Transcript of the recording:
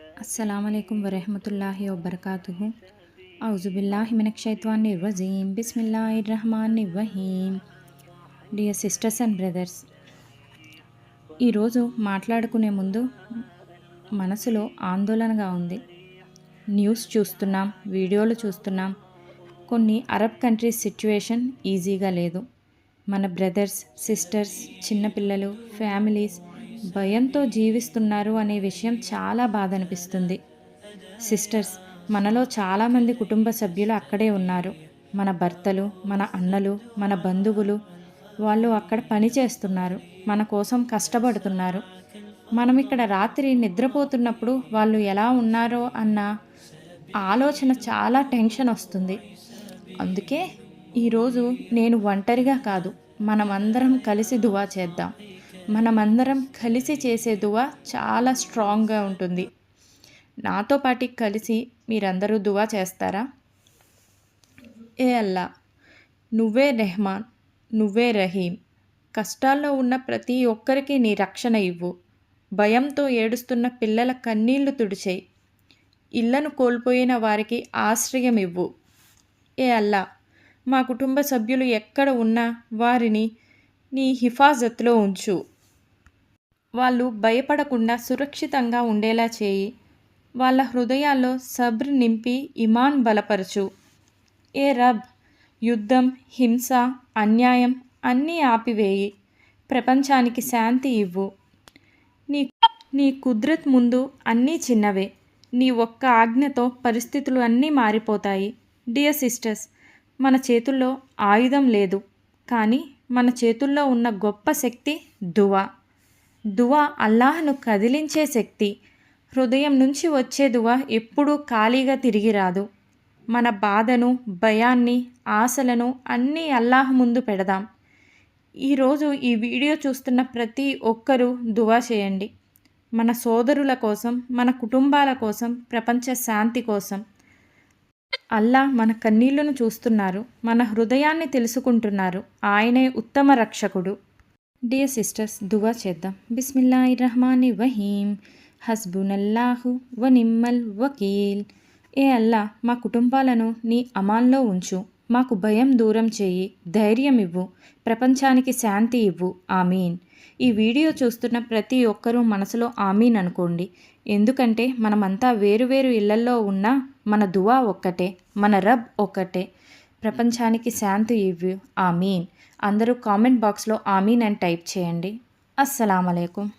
अस्सलामुअलैकुम वरहमतुल्लाहि वबरकातुहु। औज़ुबिल्लाहि मिनश्शैतानिर्रजीम बिस्मिल्लाहिर्रहमानिर्रहीम। డియర్ సిస్టర్స్ అండ్ బ్రదర్స్, ఈరోజు మాట్లాడుకునే ముందు మనసులో ఆందోళనగా ఉంది. న్యూస్ చూస్తున్నాం, వీడియోలు చూస్తున్నాం. కొన్ని అరబ్ కంట్రీస్ సిచ్యువేషన్ ఈజీగా లేదు. మన బ్రదర్స్, సిస్టర్స్, చిన్నపిల్లలు, ఫ్యామిలీస్ భయంతో జీవిస్తున్నారు అనే విషయం చాలా బాధ అనిపిస్తుంది. సిస్టర్స్, మనలో చాలామంది కుటుంబ సభ్యులు అక్కడే ఉన్నారు. మన భర్తలు, మన అన్నలు, మన బంధువులు వాళ్ళు అక్కడ పని చేస్తున్నారు, మన కోసం కష్టపడుతున్నారు. మనం ఇక్కడ రాత్రి నిద్రపోతున్నప్పుడు వాళ్ళు ఎలా ఉన్నారో అన్న ఆలోచన చాలా టెన్షన్ వస్తుంది. అందుకే ఈరోజు నేను ఒంటరిగా కాదు, మనమందరం కలిసి దువా చేద్దాం. మనమందరం కలిసి చేసే దువా చాలా స్ట్రాంగ్గా ఉంటుంది. నాతో పాటు కలిసి మీరందరూ దువా చేస్తారా? ఏ అల్లా, నువ్వే రెహమాన్, నువ్వే రహీం. కష్టాల్లో ఉన్న ప్రతి ఒక్కరికి నీ రక్షణ ఇవ్వు. భయంతో ఏడుస్తున్న పిల్లల కన్నీళ్లు తుడిచేయి. ఇళ్లను కోల్పోయిన వారికి ఆశ్రయం ఇవ్వు. ఏ అల్లా, మా కుటుంబ సభ్యులు ఎక్కడ ఉన్నా వారిని నీ హిఫాజత్లో ఉంచు. వాళ్ళు భయపడకుండా సురక్షితంగా ఉండేలా చేయి. వాళ్ళ హృదయాల్లో సబ్ర్ నింపి ఇమాన్ బలపరచు. ఏ రబ్, యుద్ధం, హింస, అన్యాయం అన్నీ ఆపివేయి. ప్రపంచానికి శాంతి ఇవ్వు. నీ నీ కుద్రత్ ముందు అన్నీ చిన్నవే. నీ ఒక్క ఆజ్ఞతో పరిస్థితులు అన్నీ మారిపోతాయి. డియర్ సిస్టర్స్, మన చేతుల్లో ఆయుధం లేదు, కానీ మన చేతుల్లో ఉన్న గొప్ప శక్తి దువా. దువా అల్లాహ్ను కదిలించే శక్తి. హృదయం నుంచి వచ్చే దువా ఎప్పుడూ ఖాళీగా తిరిగి రాదు. మన బాధను, భయాన్ని, ఆశలను అన్నీ అల్లాహ్ ముందు పెడదాం. ఈరోజు ఈ వీడియో చూస్తున్న ప్రతి ఒక్కరూ దువా చేయండి. మన సోదరుల కోసం, మన కుటుంబాల కోసం, ప్రపంచ శాంతి కోసం. అల్లాహ్ మన కన్నీళ్లను చూస్తున్నారు, మన హృదయాన్ని తెలుసుకుంటున్నారు. ఆయనే ఉత్తమ రక్షకుడు. డియర్ సిస్టర్స్, దువా చేద్దాం. బిస్మిల్లాహిర్రహమానిర్రహీం. హస్బునల్లాహు వ నిమ్మల్ వకీల్. ఏ అల్లా, మా కుటుంబాలను నీ అమాన్లో ఉంచు. మాకు భయం దూరం చేయి, ధైర్యం ఇవ్వు, ప్రపంచానికి శాంతి ఇవ్వు. ఆమీన్. ఈ వీడియో చూస్తున్న ప్రతి ఒక్కరూ మనసులో ఆమీన్ అనుకోండి. ఎందుకంటే మనమంతా వేరువేరు ఇళ్లల్లో ఉన్నా మన దువా ఒక్కటే, మన రబ్ ఒక్కటే. ప్రపంచానికి శాంతి ఇవ్వు. ఆమీన్. అందరూ కామెంట్ బాక్స్లో ఆమీన్ అని టైప్ చేయండి. అస్సలాము అలైకుం.